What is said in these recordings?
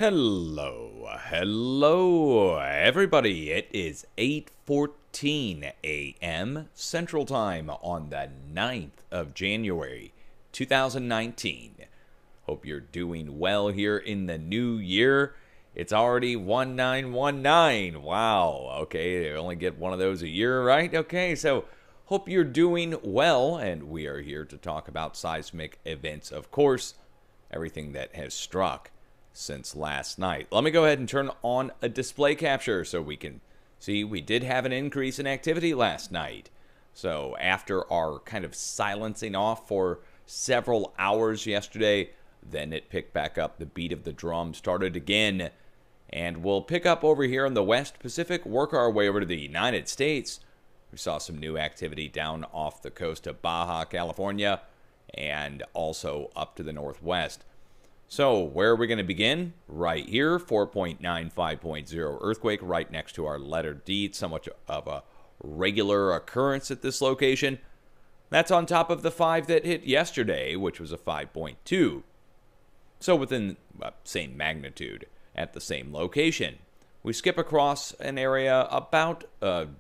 Hello, everybody. It is 8:14 a.m. Central Time on the 9th of January, 2019. Hope you're doing well here in the new year. It's already 1919. Wow. Okay, you only get one of those a year, right? Okay, so hope you're doing well, and we are here to talk about seismic events, of course, everything that has struck since last night. Let me go ahead and turn on a display capture so we can see we did have an increase in activity last night. So after our kind of silencing off for several hours yesterday, then it picked back up. The beat of the drum started again, and we'll pick up over here in the West Pacific, work our way over to the United States. We saw some new activity down off the coast of Baja California and also up to the northwest. So, where are we going to begin? Right here, 4.95.0 earthquake right next to our letter D. Somewhat of a regular occurrence at this location. That's on top of the 5 that hit yesterday, which was a 5.2. So, within same magnitude at the same location. We skip across an area about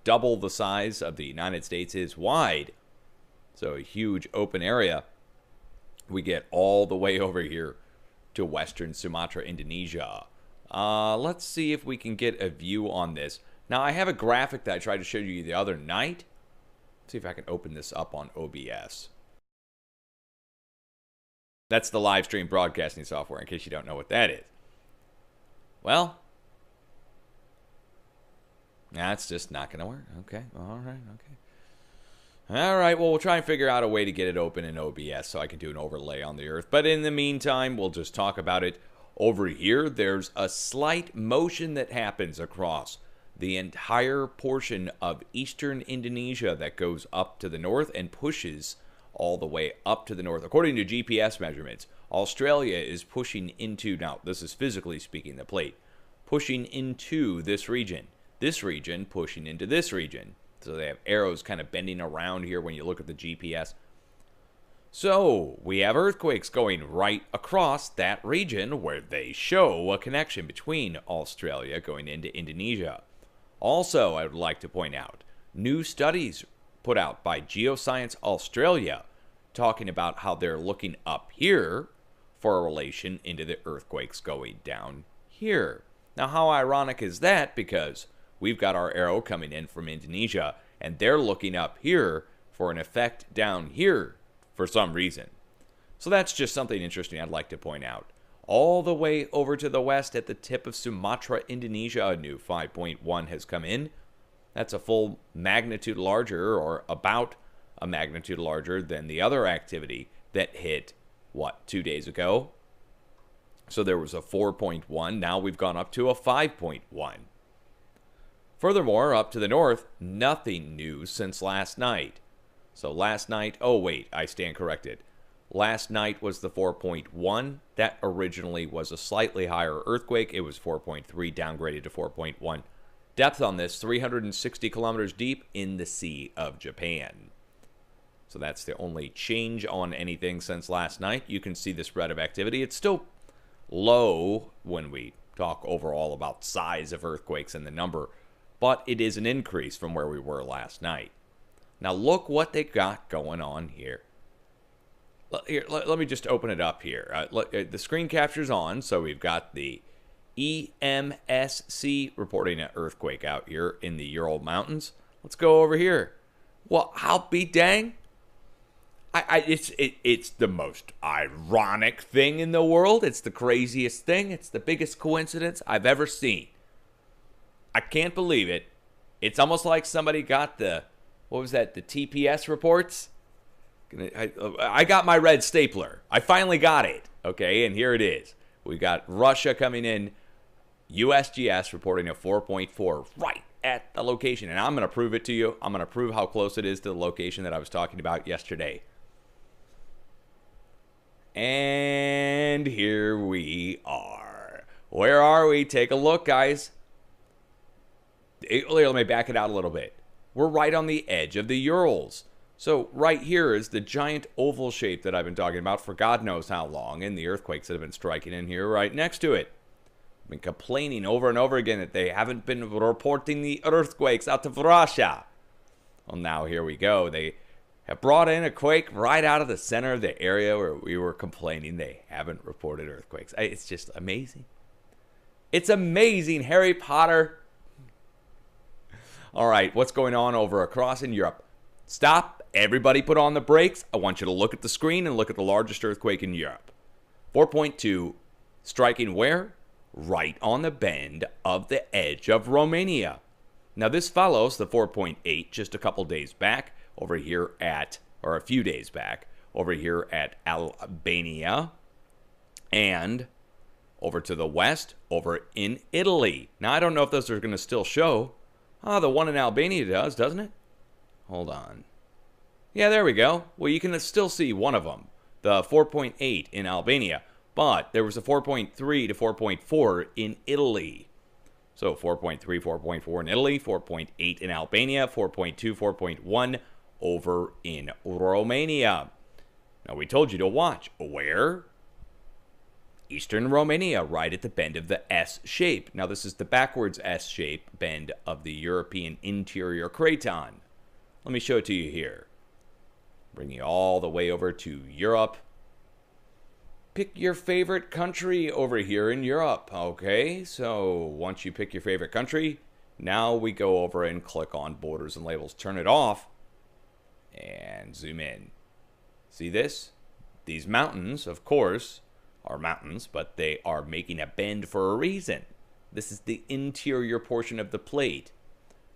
double the size of the United States is wide. So, a huge open area. We get all the way over here to Western Sumatra, Indonesia. Let's see if we can get a view on this. Now, I have a graphic that I tried to show you the other night. Let's see if I can open this up on OBS. That's the live stream broadcasting software, in case you don't know what that is. Well, that's just not going to work. Okay, all right, okay. All right, well, we'll try and figure out a way to get it open in OBS so I can do an overlay on the Earth. But in the meantime, we'll just talk about it. Over here, there's a slight motion that happens across the entire portion of eastern Indonesia that goes up to the north and pushes all the way up to the north. According to GPS measurements, Australia is pushing into, now this is physically speaking, the plate, pushing into this region pushing into this region. So they have arrows kind of bending around here when you look at the GPS. So we have earthquakes going right across that region where they show a connection between Australia going into Indonesia. Also, I would like to point out, new studies put out by Geoscience Australia talking about how they're looking up here for a relation into the earthquakes going down here. Now, how ironic is that? Because we've got our arrow coming in from Indonesia, and they're looking up here for an effect down here for some reason. So that's just something interesting I'd like to point out. All the way over to the west at the tip of Sumatra, Indonesia, a new 5.1 has come in. That's a full magnitude larger, or about a magnitude larger than the other activity that hit, 2 days ago? So there was a 4.1, now we've gone up to a 5.1. Furthermore, up to the north, nothing new since last night. So last night, oh wait, I stand corrected. Last night was the 4.1. That originally was a slightly higher earthquake. It was 4.3, downgraded to 4.1. Depth on this, 360 kilometers deep in the Sea of Japan. So that's the only change on anything since last night. You can see the spread of activity. It's still low when we talk overall about size of earthquakes and the number, but it is an increase from where we were last night. Now look what they got going on here. Let me just open it up here. The screen capture's on, so we've got the EMSC reporting an earthquake out here in the Ural Mountains. Let's go over here. Well, I'll be dang. It's the most ironic thing in the world. It's the craziest thing. It's the biggest coincidence I've ever seen. I can't believe it. It's almost like somebody got the TPS reports? I got my red stapler. I finally got it. Okay, and here it is. We got Russia coming in, USGS reporting a 4.4 right at the location. And I'm going to prove it to you. I'm going to prove how close it is to the location that I was talking about yesterday. And here we are. Where are we? Take a look, guys. Let me back it out a little bit. We're right on the edge of the Urals. So right here is the giant oval shape that I've been talking about for God knows how long, and the earthquakes that have been striking in here right next to it. been complaining over and over again that they haven't been reporting the earthquakes out of Russia. Well, now here we go. They have brought in a quake right out of the center of the area where we were complaining they haven't reported earthquakes. It's just amazing. It's amazing, Harry Potter. All right, what's going on over across in Europe? Stop. Everybody put on the brakes. I want you to look at the screen and look at the largest earthquake in Europe. 4.2, striking where? Right on the bend of the edge of Romania. Now this follows the 4.8 just a couple days back over here at, or a few days back, over here at Albania, and over to the west, over in Italy. Now I don't know if those are going to still show. The one in Albania does, doesn't it? Hold on. Yeah, there we go. Well, you can still see one of them, the 4.8 in Albania. But there was a 4.3 to 4.4 in Italy. So 4.3, 4.4 in Italy, 4.8 in Albania, 4.2, 4.1 over in Romania. Now we told you to watch. Where? Eastern Romania, right at the bend of the S shape. Now this is the backwards S shape bend of the European interior craton. Let me show it to you here. Bring you all the way over to Europe. Pick your favorite country over here in Europe, okay? So once you pick your favorite country, now we go over and click on borders and labels. Turn it off and zoom in. See this? These mountains, of course, are mountains, but they are making a bend for a reason. This is the interior portion of the plate.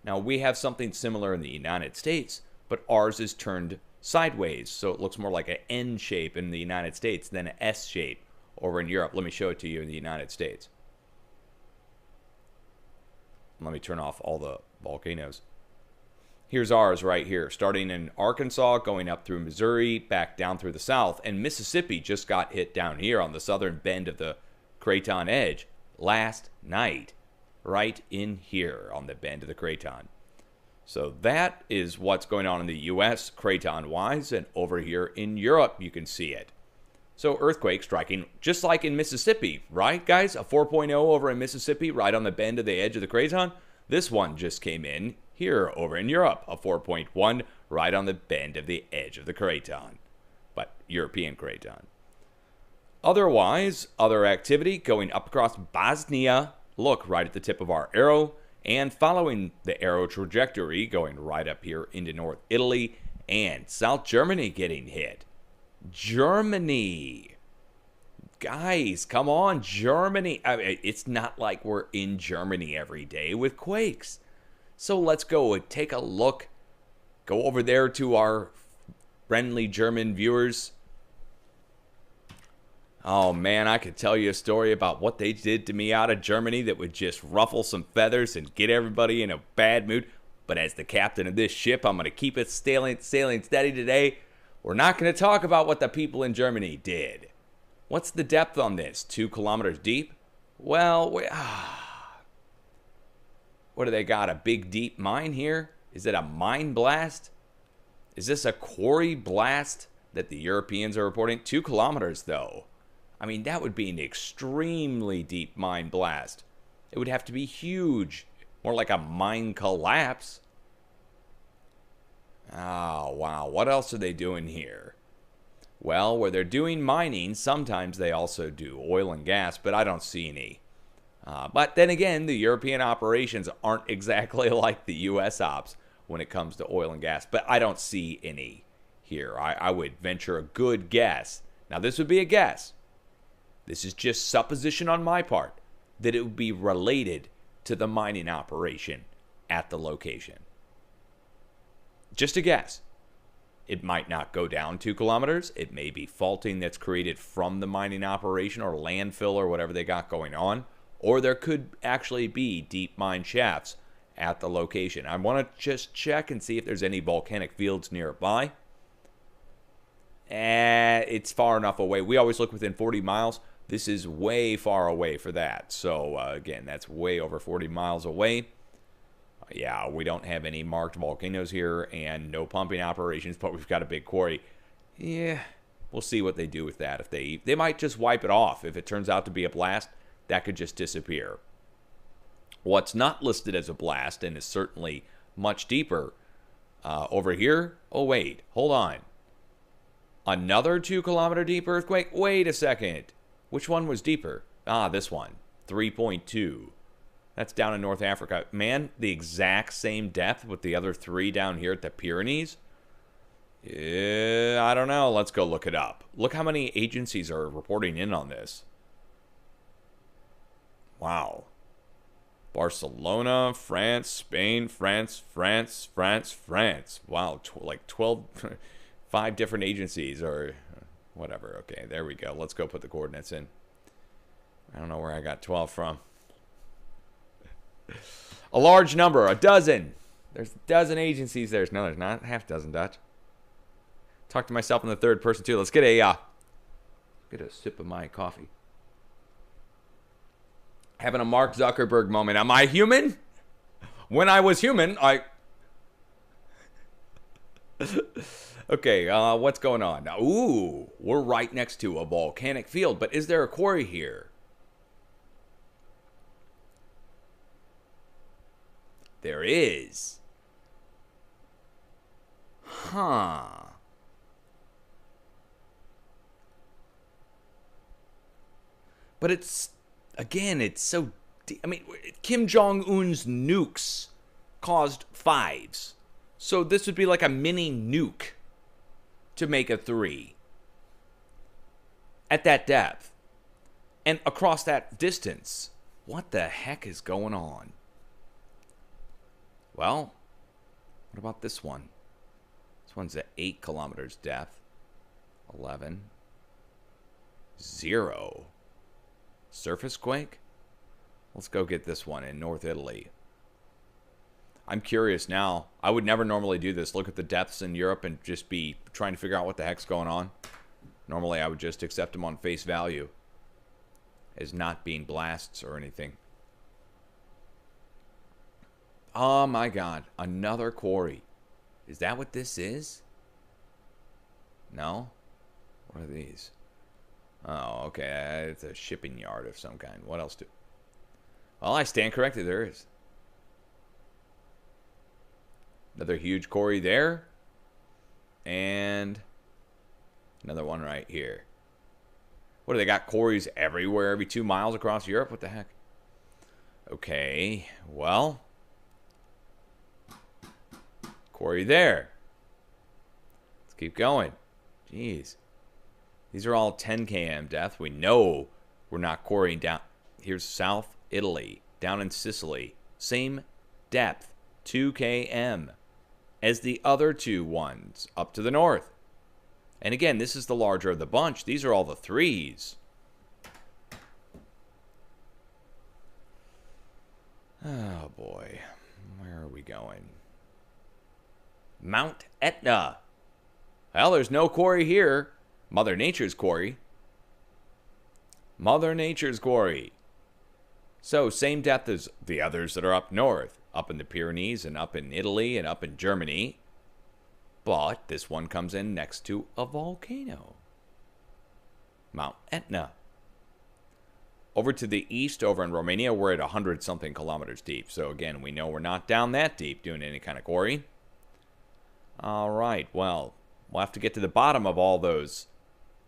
Now we have something similar in the United States, but ours is turned sideways, so it looks more like an N shape in the United States than an S shape over in Europe. Let me show it to you in the United States. Let me turn off all the volcanoes. Here's ours right here, starting in Arkansas, going up through Missouri, back down through the south, and Mississippi just got hit down here on the southern bend of the craton edge last night, right in here on the bend of the craton. So that is what's going on in the U.S. craton-wise, and over here in Europe you can see it. So earthquake striking just like in Mississippi, right guys? A 4.0 over in Mississippi, right on the bend of the edge of the craton. This one just came in here over in Europe, a 4.1 right on the bend of the edge of the craton, but European craton. Otherwise, other activity going up across Bosnia, look right at the tip of our arrow, and following the arrow trajectory, going right up here into North Italy and South Germany getting hit. Germany. Guys, come on, Germany. I mean, it's not like we're in Germany every day with quakes. So let's go and take a look. Go over there to our friendly German viewers. Oh man, I could tell you a story about what they did to me out of Germany that would just ruffle some feathers and get everybody in a bad mood. But as the captain of this ship, I'm going to keep it sailing steady today. We're not going to talk about what the people in Germany did. What's the depth on this? 2 kilometers deep? Well, what do they got? A big deep mine here? Is it a mine blast? Is this a quarry blast that the Europeans are reporting? 2 kilometers though. I mean, that would be an extremely deep mine blast. It would have to be huge. More like a mine collapse. Oh, wow. What else are they doing here? Well, where they're doing mining, sometimes they also do oil and gas, but I don't see any. But then again, the European operations aren't exactly like the U.S. ops when it comes to oil and gas, but I don't see any here. I would venture a good guess. Now, this would be a guess. This is just supposition on my part that it would be related to the mining operation at the location. Just a guess. It might not go down 2 kilometers. It may be faulting that's created from the mining operation or landfill or whatever they got going on. Or there could actually be deep mine shafts at the location. I want to just check and see if there's any volcanic fields nearby. It's far enough away. We always look within 40 miles. This is way far away for that. So, again, that's way over 40 miles away. Yeah, we don't have any marked volcanoes here and no pumping operations, but we've got a big quarry. Yeah, we'll see what they do with that. If they might just wipe it off. If it turns out to be a blast, that could just disappear. What's not listed as a blast and is certainly much deeper over here. Oh, wait, hold on. Another 2-kilometer deep earthquake? Wait a second. Which one was deeper? Ah, this one, 3.2. That's down in North Africa. Man, the exact same depth with the other 3 down here at the Pyrenees? I don't know. Let's go look it up. Look how many agencies are reporting in on this. Wow. Barcelona, France, Spain, France. Wow, like 12, 5 different agencies or whatever. Okay, there we go. Let's go put the coordinates in. I don't know where I got 12 from. A large number, a dozen. There's a dozen agencies there. No, there's not. Half dozen, Dutch. Talk to myself in the third person, too. Let's get a sip of my coffee. Having a Mark Zuckerberg moment. Am I human? When I was human, Okay, what's going on? Now, ooh, we're right next to a volcanic field, but is there a quarry here? There is. Huh. But it's, again, it's so... I mean, Kim Jong-un's nukes caused 5s. So this would be like a mini nuke to make a 3. At that depth. And across that distance. What the heck is going on? Well, what about this one? This one's at 8 kilometers depth. 11. 0. Surface quake? Let's go get this one in North Italy. I'm curious now. I would never normally do this. Look at the depths in Europe and just be trying to figure out what the heck's going on. Normally, I would just accept them on face value as not being blasts or anything. Oh my God, another quarry. Is that what this is? No? What are these? Oh, okay, it's a shipping yard of some kind. What else do? Well, I stand corrected, there is. Another huge quarry there. And another one right here. What do they got? Quarries everywhere, every 2 miles across Europe? What the heck? Okay, well. Quarry there. Let's keep going. Jeez. These are all 10 km depth. We know we're not quarrying down. Here's South Italy, down in Sicily. Same depth, 2 km, as the other 2 ones up to the north. And again, this is the larger of the bunch. These are all the 3s. Oh boy. Where are we going? Mount Etna. Well, there's no quarry here. Mother Nature's quarry. Mother Nature's quarry. So, same depth as the others that are up north. Up in the Pyrenees and up in Italy and up in Germany. But this one comes in next to a volcano. Mount Etna. Over to the east, over in Romania, we're at 100-something kilometers deep. So, again, we know we're not down that deep doing any kind of quarry. All right, well, we'll have to get to the bottom of all those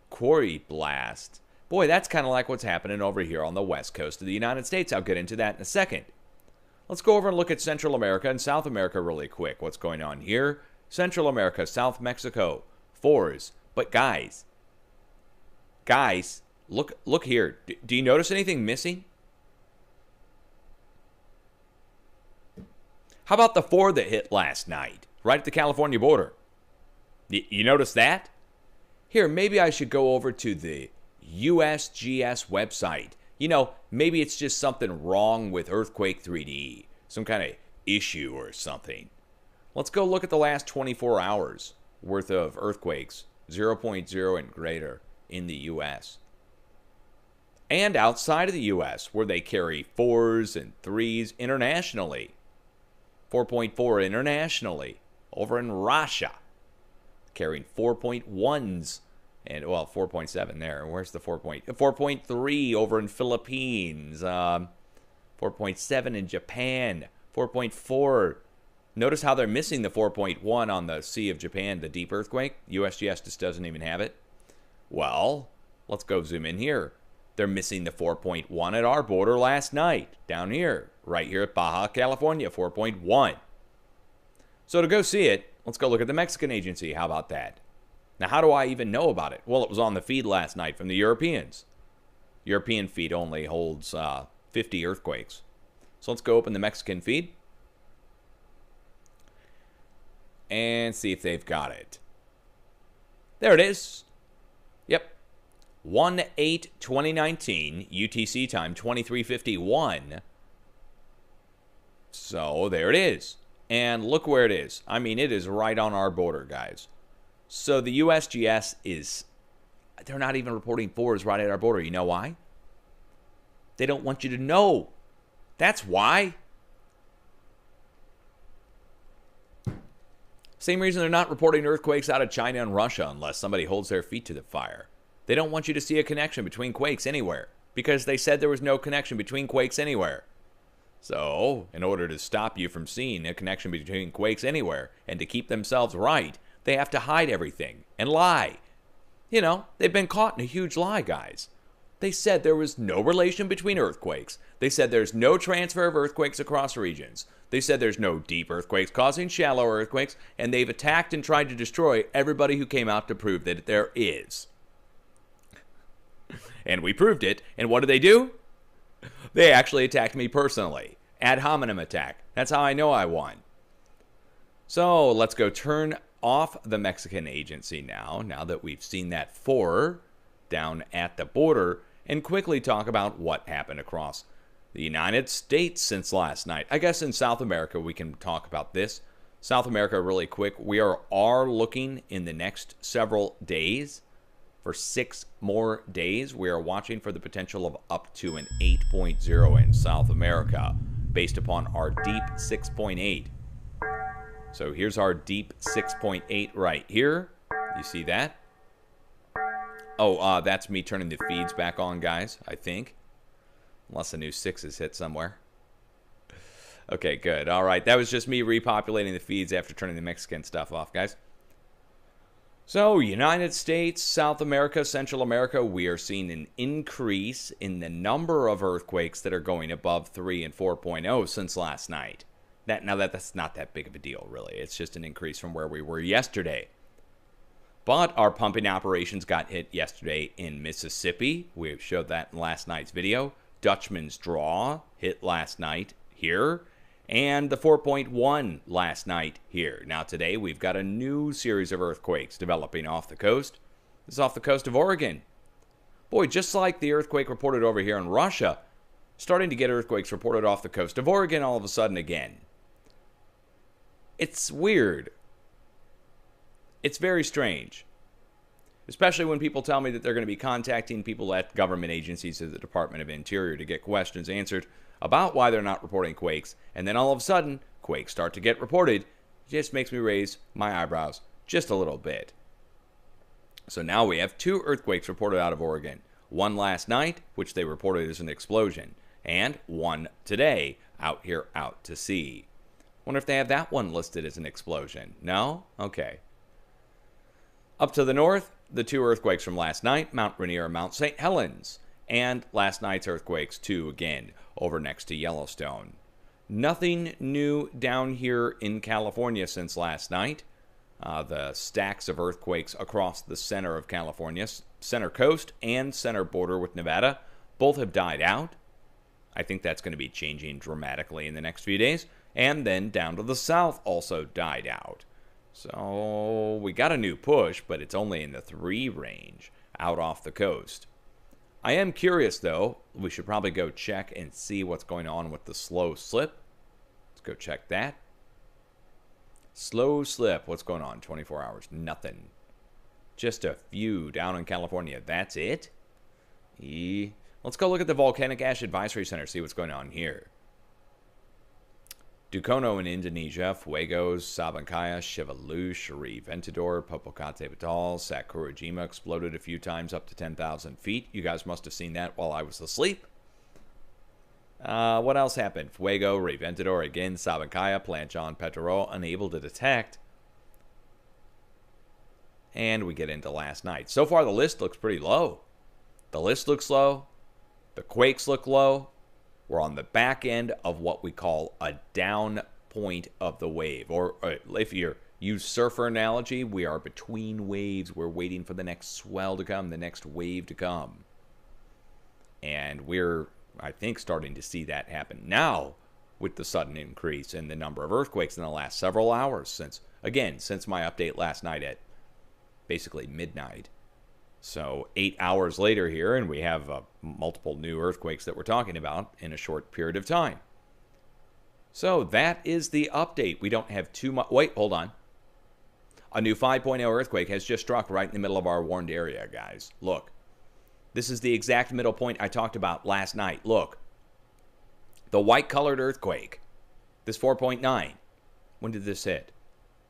quarry blasts. Boy, that's kind of like what's happening over here on the west coast of the United States. I'll get into that in a second. Let's go over and look at Central America and South America really quick. What's going on here? Central America, South Mexico, 4s. But guys, look here. Do you notice anything missing? How about the 4 that hit last night, right at the California border? You notice that? Here, maybe I should go over to the USGS website. You know, maybe it's just something wrong with Earthquake 3D. Some kind of issue or something. Let's go look at the last 24 hours worth of earthquakes, 0.0 and greater in the U.S. And outside of the U.S., where they carry 4s and 3s internationally. 4.4 internationally. Over in Russia, carrying 4.1s And, well, 4.7 there. Where's the 4.3 over in Philippines. 4.7 in Japan. 4.4. Notice how they're missing the 4.1 on the Sea of Japan, the deep earthquake. USGS just doesn't even have it. Well, let's go zoom in here. They're missing the 4.1 at our border last night. Down here. Right here at Baja, California. 4.1. So to go see it, let's go look at the Mexican agency. How about that? Now, how do I even know about it? Well, it was on the feed last night from the Europeans. European feed only holds 50 earthquakes. So let's go open the Mexican feed and see if they've got it. There it is. Yep. 1/8/2019 UTC time, 23:51. So there it is. And look where it is. I mean, it is right on our border, guys. So the USGS is, they're not even reporting 4s right at our border. You know why? They don't want you to know. That's why. Same reason they're not reporting earthquakes out of China and Russia unless somebody holds their feet to the fire. They don't want you to see a connection between quakes anywhere because they said there was no connection between quakes anywhere. So, in order to stop you from seeing a connection between quakes anywhere and to keep themselves right, they have to hide everything and lie. You know, they've been caught in a huge lie, guys. They said there was no relation between earthquakes. They said there's no transfer of earthquakes across regions. They said there's no deep earthquakes causing shallow earthquakes, and they've attacked and tried to destroy everybody who came out to prove that there is. And we proved it, and what did they do? They actually attacked me personally. Ad hominem attack. That's how I know I won. So let's go turn off the Mexican agency now that we've seen that 4 down at the border, and quickly talk about what happened across the United States since last night. I guess in South America we can talk about this. South America really quick. We are looking in the next several days for 6 more days. We are watching for the potential of up to an 8.0 in South America based upon our deep 6.8. So here's our deep 6.8 right here. You see that? Oh, that's me turning the feeds back on, guys, I think. Unless a new 6 is hit somewhere. Okay, good. All right, that was just me repopulating the feeds after turning the Mexican stuff off, guys. So, United States, South America, Central America, we are seeing an increase in the number of earthquakes that are going above 3 and 4.0 since last night. That's not that big of a deal, really. It's just an increase from where we were yesterday. But our pumping operations got hit yesterday in Mississippi. We showed that in last night's video. Dutchman's Draw hit last night here. And the 4.1 last night here. Now today we've got a new series of earthquakes developing off the coast. This is off the coast of Oregon. Boy, just like the earthquake reported over here in Russia, starting to get earthquakes reported off the coast of Oregon all of a sudden again. It's weird. It's very strange. Especially when people tell me that they're going to be contacting people at government agencies of the Department of Interior to get questions answered about why they're not reporting quakes, and then all of a sudden, quakes start to get reported. It just makes me raise my eyebrows just a little bit. So now we have 2 earthquakes reported out of Oregon. One last night, which they reported as an explosion, and one today, out here out to sea. Wonder if they have that one listed as an explosion. No? Okay. Up to the north, the 2 earthquakes from last night, Mount Rainier and Mount St. Helens. And last night's earthquakes, too, again, over next to Yellowstone. Nothing new down here in California since last night. The stacks of earthquakes across the center of California, center coast and center border with Nevada, both have died out. I think that's going to be changing dramatically in the next few days. And then down to the south also died out. So we got a new push, but it's only in the 3 range out off the coast. I am curious, though. We should probably go check and see what's going on with the slow slip. Let's go check that. Slow slip. What's going on? 24 hours. Nothing. Just a few down in California. That's it? Let's go look at the Volcanic Ash Advisory Center, see what's going on here. Dukono in Indonesia, Fuegos, Sabancaya, Shivalu, Shari, Ventador, Popocate Batal, Sakurajima exploded a few times up to 10,000 feet. You guys must have seen that while I was asleep. What else happened? Fuego, Reventador again, Sabancaya, Planchon, Petro, unable to detect. And we get into last night. So far, the list looks pretty low. The list looks low. The quakes look low. We're on the back end of what we call a down point of the wave. Or if you use surfer analogy, we are between waves. We're waiting for the next swell to come, the next wave to come. And we're, I think, starting to see that happen now with the sudden increase in the number of earthquakes in the last several hours since my update last night at basically midnight. So 8 hours later here, and we have multiple new earthquakes that we're talking about in a short period of time. So that is the update. We don't have too much. Wait, hold on. A new 5.0 earthquake has just struck right in the middle of our warned area, guys. Look. This is the exact middle point I talked about last night. Look. The white-colored earthquake. This 4.9. When did this hit?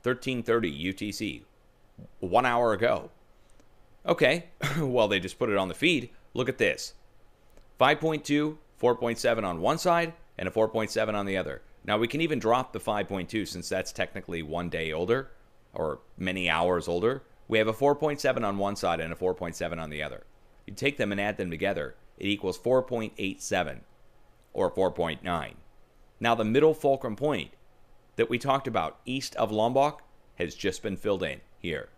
13:30 UTC. 1 hour ago. Okay, well, they just put it on the feed. Look at this. 5.2, 4.7 on one side, and a 4.7 on the other. Now, we can even drop the 5.2 since that's technically 1 day older, or many hours older. We have a 4.7 on one side and a 4.7 on the other. You take them and add them together, it equals 4.87, or 4.9. Now, the middle fulcrum point that we talked about east of Lombok has just been filled in here.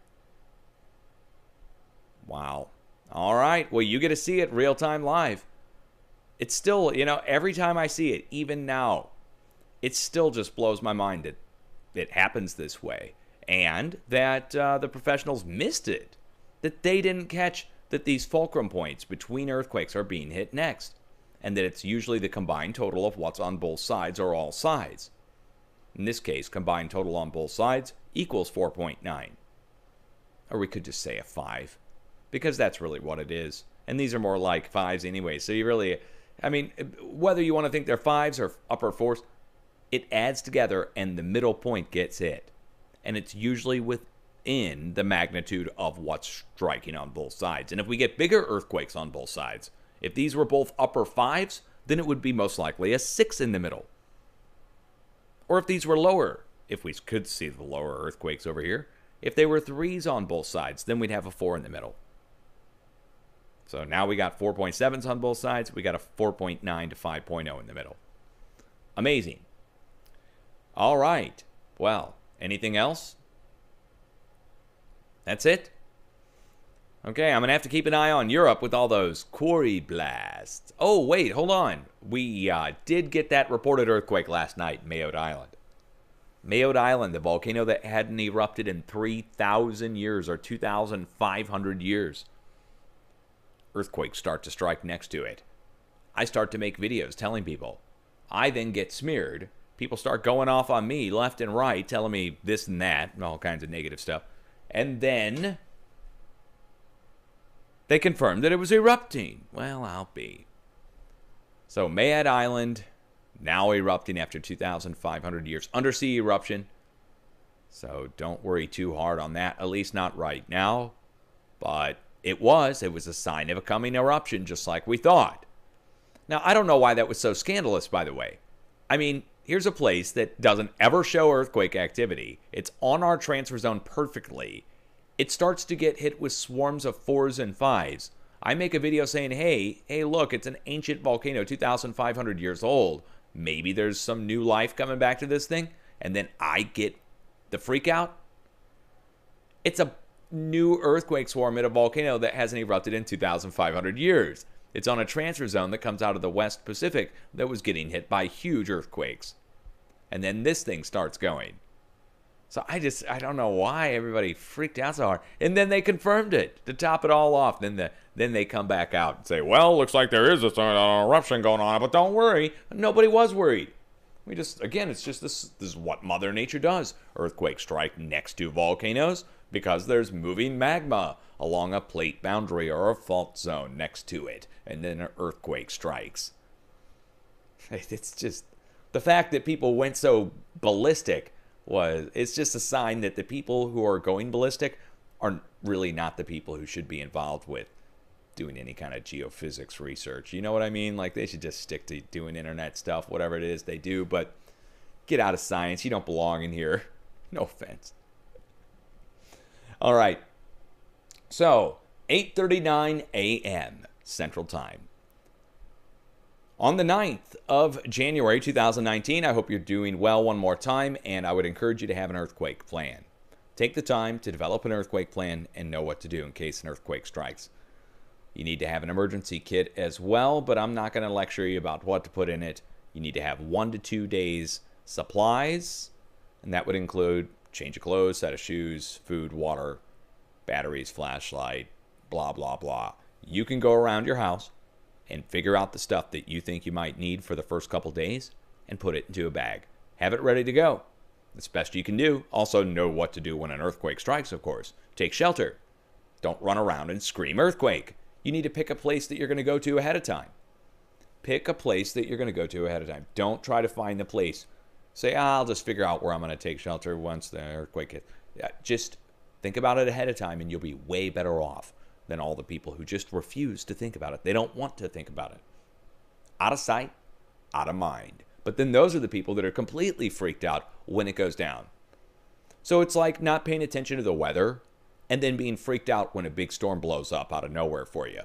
Wow. All right. Well, you get to see it real time live. It's still, every time I see it, even now, it still just blows my mind that it happens this way. And that the professionals missed it. That they didn't catch that these fulcrum points between earthquakes are being hit next. And that it's usually the combined total of what's on both sides or all sides. In this case, combined total on both sides equals 4.9. Or we could just say a 5. Because that's really what it is. And these are more like 5s anyway. So you really, whether you want to think they're 5s or upper 4s, it adds together and the middle point gets hit. And it's usually within the magnitude of what's striking on both sides. And if we get bigger earthquakes on both sides, if these were both upper 5s, then it would be most likely a 6 in the middle. Or if these were lower, if we could see the lower earthquakes over here, if they were 3s on both sides, then we'd have a 4 in the middle. So now we got 4.7s on both sides. We got a 4.9 to 5.0 in the middle. Amazing. All right. Well, anything else? That's it? Okay, I'm going to have to keep an eye on Europe with all those quarry blasts. Oh, wait, hold on. We did get that reported earthquake last night in Mayotte Island. Mayotte Island, the volcano that hadn't erupted in 3,000 years or 2,500 years. Earthquakes start to strike next to it. I start to make videos telling people. I then get smeared. People start going off on me left and right, telling me this and that, and all kinds of negative stuff. And then they confirmed that it was erupting. Well, I'll be. So Mayotte Island, now erupting after 2,500 years. Undersea eruption. So don't worry too hard on that, at least not right now. But it was a sign of a coming eruption, just like we thought. Now, I don't know why that was so scandalous, by the way. Here's a place that doesn't ever show earthquake activity. It's on our transfer zone perfectly. It starts to get hit with swarms of 4s and 5s. I make a video saying, hey, look, it's an ancient volcano, 2,500 years old. Maybe there's some new life coming back to this thing. And then I get the freak out. It's a new earthquake swarm at a volcano that hasn't erupted in 2,500 years. It's on a transfer zone that comes out of the West Pacific that was getting hit by huge earthquakes. And then this thing starts going. So I don't know why everybody freaked out so hard. And then they confirmed it to top it all off. Then they come back out and say, well, looks like there is an eruption going on, but don't worry. Nobody was worried. It's just this is what Mother Nature does. Earthquakes strike next to volcanoes because there's moving magma along a plate boundary or a fault zone next to it. And then an earthquake strikes. It's just, The fact that people went so ballistic it's just a sign that the people who are going ballistic are really not the people who should be involved with doing any kind of geophysics research. You know what I mean? Like, they should just stick to doing internet stuff, whatever it is they do, but get out of science. You don't belong in here. No offense. All right. So, 8:39 a.m. Central Time. On the 9th of January 2019, I hope you're doing well one more time, and I would encourage you to have an earthquake plan. Take the time to develop an earthquake plan and know what to do in case an earthquake strikes. You need to have an emergency kit as well, but I'm not going to lecture you about what to put in it. You need to have 1 to 2 days supplies, and that would include change of clothes, set of shoes, food, water, batteries, flashlight, blah, blah, blah. You can go around your house and figure out the stuff that you think you might need for the first couple days and put it into a bag. Have it ready to go. That's the best you can do. Also know what to do when an earthquake strikes, of course. Take shelter. Don't run around and scream earthquake. You need to pick a place that you're going to go to ahead of time. Pick a place that you're going to go to ahead of time. Don't try to find the place. Say, I'll just figure out where I'm going to take shelter once the earthquake hits. Just think about it ahead of time, and you'll be way better off than all the people who just refuse to think about it. They don't want to think about it. Out of sight, out of mind. But then those are the people that are completely freaked out when it goes down. So it's like not paying attention to the weather and then being freaked out when a big storm blows up out of nowhere for you.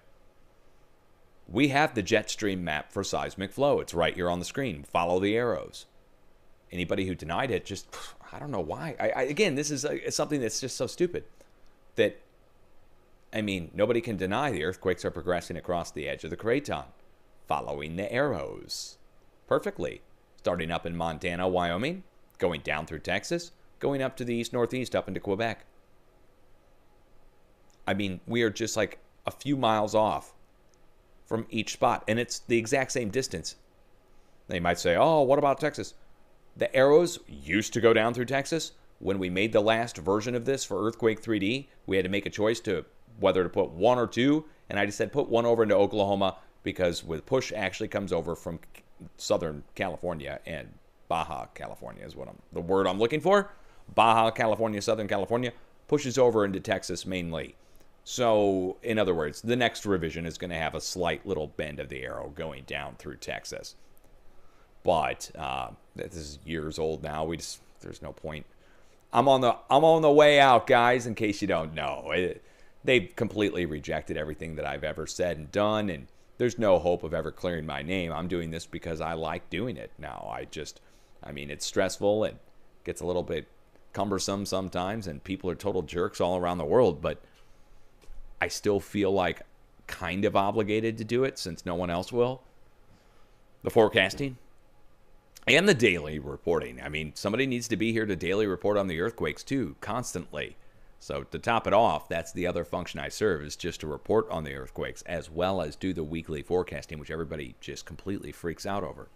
We have the jet stream map for seismic flow. It's right here on the screen. Follow the arrows. Anybody who denied it, just, I don't know why. Again, this is something that's just so stupid that, I mean, nobody can deny the earthquakes are progressing across the edge of the craton, following the arrows perfectly, starting up in Montana, Wyoming, going down through Texas, going up to the east-northeast up into Quebec. I mean, we are just like a few miles off from each spot, and it's the exact same distance. They might say, oh, what about Texas? The arrows used to go down through Texas. When we made the last version of this for Earthquake 3D, we had to make a choice to whether to put 1 or 2, and I just said put 1 over into Oklahoma because with push actually comes over from Southern California, and Baja California is the word I'm looking for. Baja California, Southern California pushes over into Texas mainly. So, in other words, the next revision is going to have a slight little bend of the arrow going down through Texas. But this is years old now. There's no point. I'm on the way out, guys. In case you don't know, they've completely rejected everything that I've ever said and done, and there's no hope of ever clearing my name. I'm doing this because I like doing it now. I mean, it's stressful. It gets a little bit cumbersome sometimes, and people are total jerks all around the world, but I still feel like kind of obligated to do it since no one else will. The forecasting and the daily reporting. I mean, somebody needs to be here to daily report on the earthquakes too, constantly. So to top it off, that's the other function I serve, is just to report on the earthquakes as well as do the weekly forecasting, which everybody just completely freaks out over.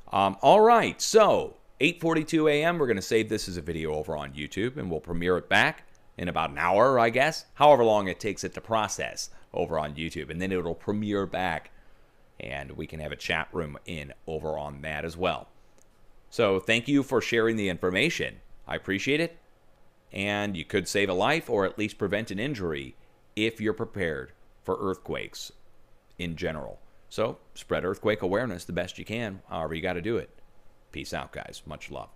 All right, so 8:42 a.m. We're going to save this as a video over on YouTube, and we'll premiere it back in about an hour, I guess, however long it takes it to process over on YouTube, and then it'll premiere back, and we can have a chat room over on that as well. So thank you for sharing the information. I appreciate it, and you could save a life or at least prevent an injury if you're prepared for earthquakes in general. So spread earthquake awareness the best you can, however you got to do it. Peace out, guys. Much love.